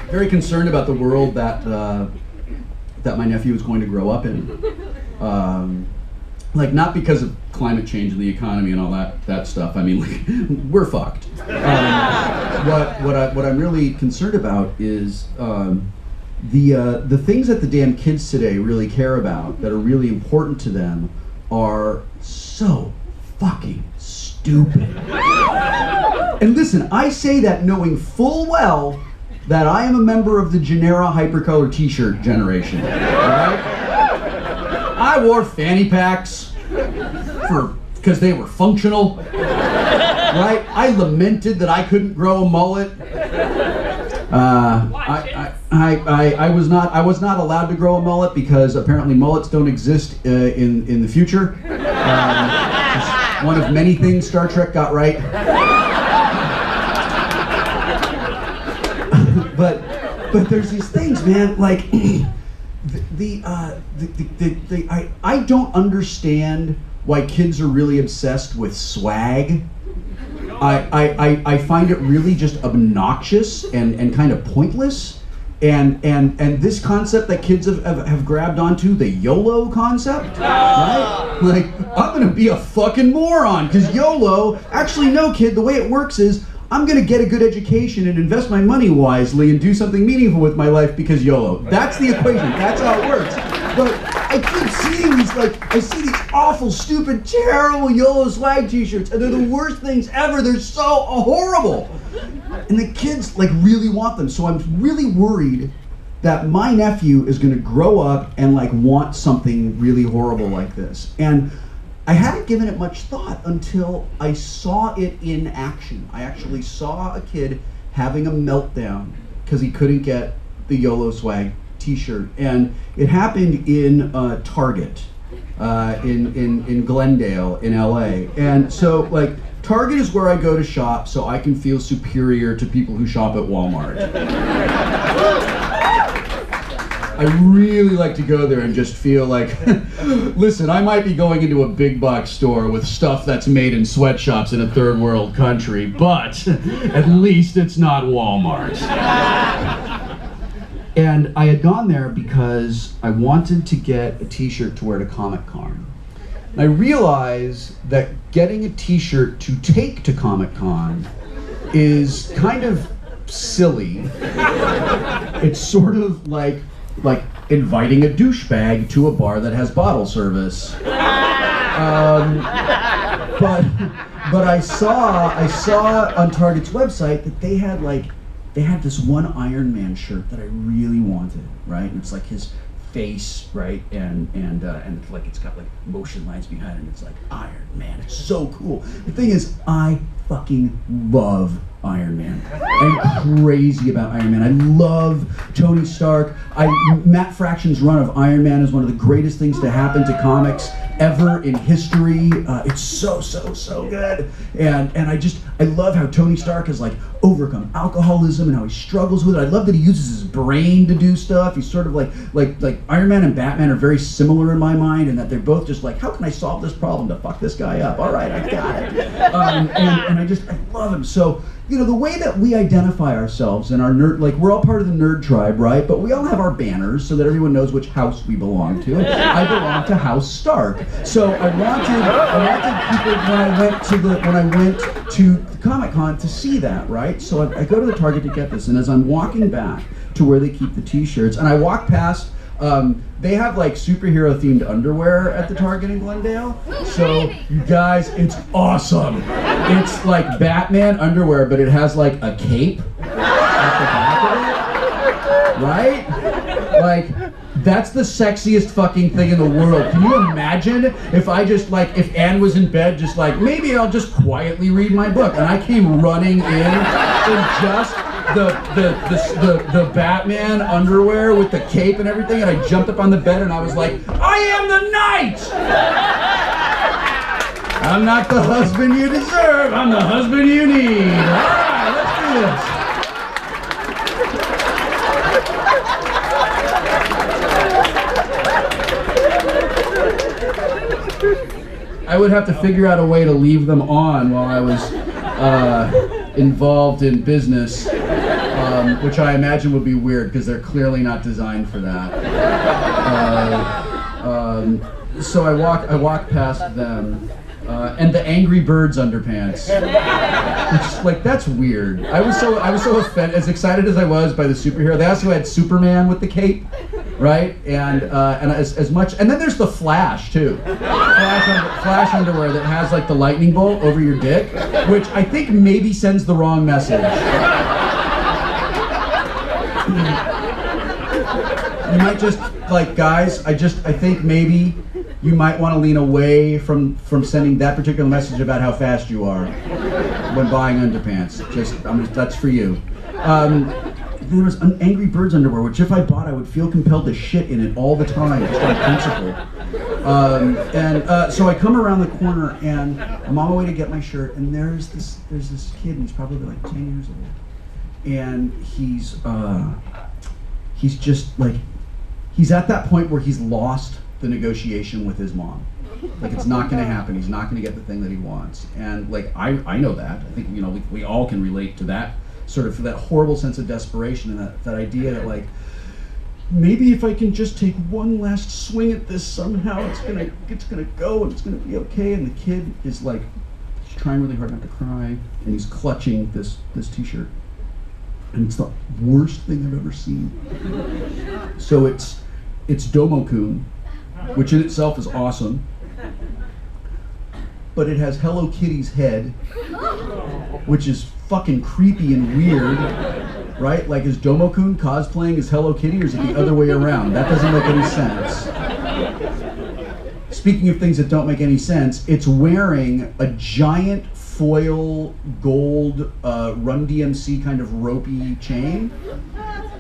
very concerned about the world that that my nephew is going to grow up in. Like, not because of climate change and the economy and all that stuff. I mean, like, we're fucked. What I'm really concerned about is the things that the damn kids today really care about, that are really important to them, are so fucking stupid. And listen, I say that knowing full well that I am a member of the Genera hypercolor t-shirt generation, alright? I wore fanny packs because they were functional, right? I lamented that I couldn't grow a mullet. I was not allowed to grow a mullet because apparently mullets don't exist in the future. One of many things Star Trek got right. But there's these things, man. Like I don't understand why kids are really obsessed with swag. I find it really just obnoxious and kind of pointless. And this concept that kids have grabbed onto, the YOLO concept, right? Like, I'm gonna be a fucking moron, because YOLO, actually no kid, the way it works is, I'm gonna get a good education and invest my money wisely and do something meaningful with my life because YOLO. That's the equation, that's how it works. But I keep seeing these, like, I see these awful, stupid, terrible YOLO swag t-shirts, and they're the worst things ever. They're so horrible. And the kids, like, really want them. So I'm really worried that my nephew is gonna grow up and, like, want something really horrible like this. And I hadn't given it much thought until I saw it in action. I actually saw a kid having a meltdown because he couldn't get the YOLO swag t-shirt. And it happened in Target in Glendale in LA. And so, like, Target is where I go to shop so I can feel superior to people who shop at Walmart. I really like to go there and just feel like, listen, I might be going into a big box store with stuff that's made in sweatshops in a third world country, but at least it's not Walmart. And I had gone there because I wanted to get a t-shirt to wear to Comic-Con. And I realized that getting a t-shirt to take to Comic-Con is kind of silly. It's sort of like inviting a douchebag to a bar that has bottle service. But I saw on Target's website that they had this one Iron Man shirt that I really wanted, right? And it's like his face, right? And like it's got like motion lines behind it, and it's like Iron Man. It's so cool. The thing is, I fucking love Iron Man. I'm crazy about Iron Man. I love Tony Stark. Matt Fraction's run of Iron Man is one of the greatest things to happen to comics ever in history. It's so good. And I love how Tony Stark has like overcome alcoholism and how he struggles with it. I love that he uses his brain to do stuff. He's sort of like Iron Man and Batman are very similar in my mind, and that they're both just like, how can I solve this problem to fuck this guy up? All right, I got it. And I love him. So, you know, the way that we identify ourselves and our nerd, like, we're all part of the nerd tribe, right? But we all have our banners so that everyone knows which house we belong to. I belong to House Stark. So I wanted people when I went to Comic-Con to see that, right? So I go to the Target to get this, and as I'm walking back to where they keep the t-shirts, and I walk past, they have like superhero themed underwear at the Target in Glendale. So you guys, it's awesome. It's like Batman underwear, but it has like a cape at the back of it, right? Like, that's the sexiest fucking thing in the world. Can you imagine if I just like, if Anne was in bed, just like, maybe I'll just quietly read my book, and I came running in just the Batman underwear with the cape and everything, and I jumped up on the bed and I was like, I am the knight! I'm not the husband you deserve, I'm the husband you need. Alright, let's do this. I would have to figure out a way to leave them on while I was involved in business. which I imagine would be weird because they're clearly not designed for that. So I walk past them, and the Angry Birds underpants. Which, like, that's weird. I was so offended, as excited as I was by the superhero. They also had Superman with the cape, right? And as much, and then there's the Flash too. Flash underwear that has like the lightning bolt over your dick, which I think maybe sends the wrong message. You might just, like, guys, I think maybe you might want to lean away from sending that particular message about how fast you are when buying underpants. That's for you. There was an Angry Birds underwear, which if I bought, I would feel compelled to shit in it all the time, just on principle. So I come around the corner, and I'm on my way to get my shirt, and there's this kid, and he's probably like 10 years old, and he's just like, he's at that point where he's lost the negotiation with his mom. Like, it's not going to happen. He's not going to get the thing that he wants. And like, I know that. I think, we all can relate to that sort of, that horrible sense of desperation, and that idea that, like, maybe if I can just take one last swing at this, somehow it's gonna go and it's gonna be okay. And the kid is like, he's trying really hard not to cry, and he's clutching this t-shirt, and it's the worst thing I've ever seen. So it's Domo-kun, which in itself is awesome, but it has Hello Kitty's head, which is fucking creepy and weird, right? Like, is Domo-kun cosplaying as Hello Kitty, or is it the other way around? That doesn't make any sense. Speaking of things that don't make any sense, it's wearing a giant foil gold Run DMC kind of ropey chain,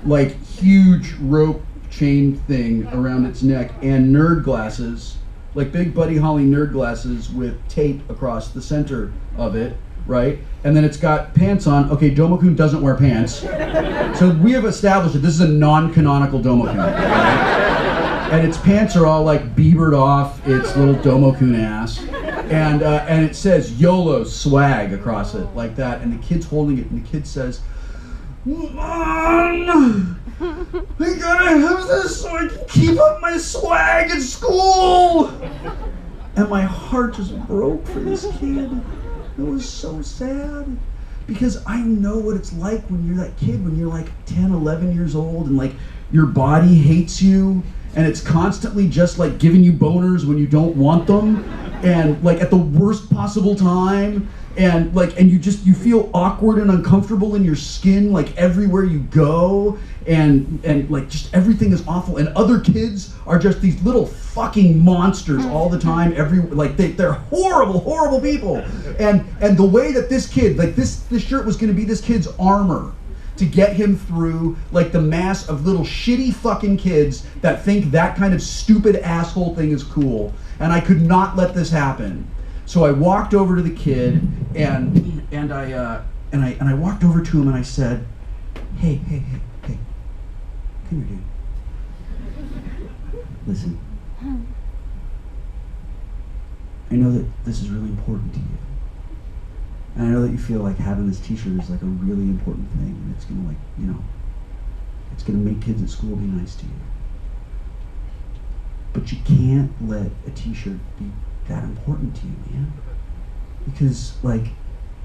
like huge rope chain thing around its neck, and nerd glasses, like big Buddy Holly nerd glasses with tape across the center of it, right? And then it's got pants on. Okay, Domo-kun doesn't wear pants. So we have established that this is a non-canonical Domo-kun, right? And its pants are all like biebered off its little Domo-kun ass. And it says YOLO swag across it, like that. And the kid's holding it, and the kid says, "Mom, I gotta have this so I can keep up my swag at school." And my heart just broke for this kid. It was so sad, because I know what it's like when you're that kid, when you're like 10, 11 years old, and like your body hates you, and it's constantly just like giving you boners when you don't want them, and like at the worst possible time, and like, and you feel awkward and uncomfortable in your skin like everywhere you go, and like just everything is awful, and other kids are just these little fucking monsters all the time. They're horrible people, and the way that this kid, like this shirt was going to be this kid's armor to get him through like the mass of little shitty fucking kids that think that kind of stupid asshole thing is cool, and I could not let this happen. So I walked over to the kid, and I walked over to him, and I said, hey, come here, dude. Listen, I know that this is really important to you, and I know that you feel like having this t-shirt is like a really important thing, and it's gonna, like, it's gonna make kids at school be nice to you. But you can't let a t-shirt be that important to you, man. Because, like,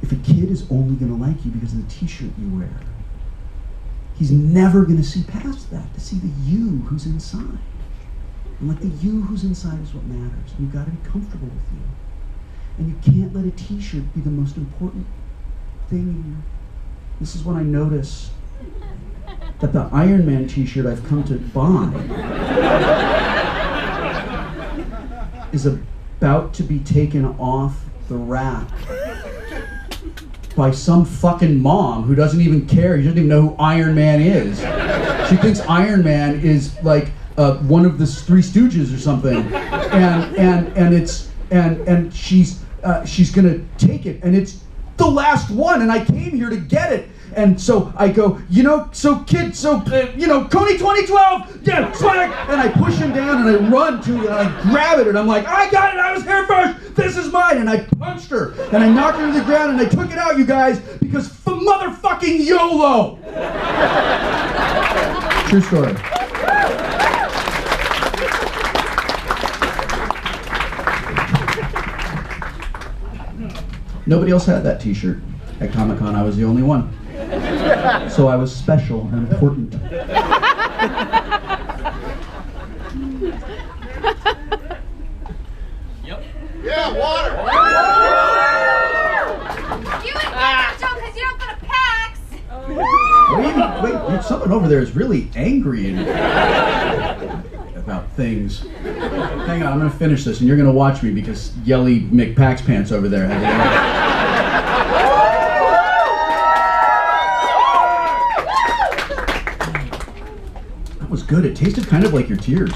if a kid is only gonna like you because of the t-shirt you wear, he's never gonna see past that to see the you who's inside. And like, the you who's inside is what matters. And you've got to be comfortable with you. And you can't let a t-shirt be the most important thing in you. This is when I notice that the Iron Man t-shirt I've come to buy is about to be taken off the rack by some fucking mom who doesn't even care. She doesn't even know who Iron Man is. She thinks Iron Man is like one of the Three Stooges or something, and she's gonna take it, and it's the last one, and I came here to get it. And so I go, Coney 2012, yeah, swag! And I push him down, and I run to it, and I grab it, and I'm like, I got it, I was here first, this is mine! And I punched her, and I knocked her to the ground, and I took it out, you guys, because motherfucking YOLO! True story. Nobody else had that t-shirt. At Comic-Con, I was the only one. So I was special and important. Yep. Yeah, water. You ain't getting Joe because you don't go to PAX. Wait, someone over there is really angry about things. Hang on, I'm gonna finish this and you're gonna watch me because Yelly McPax Pants over there had That was good. It tasted kind of like your tears.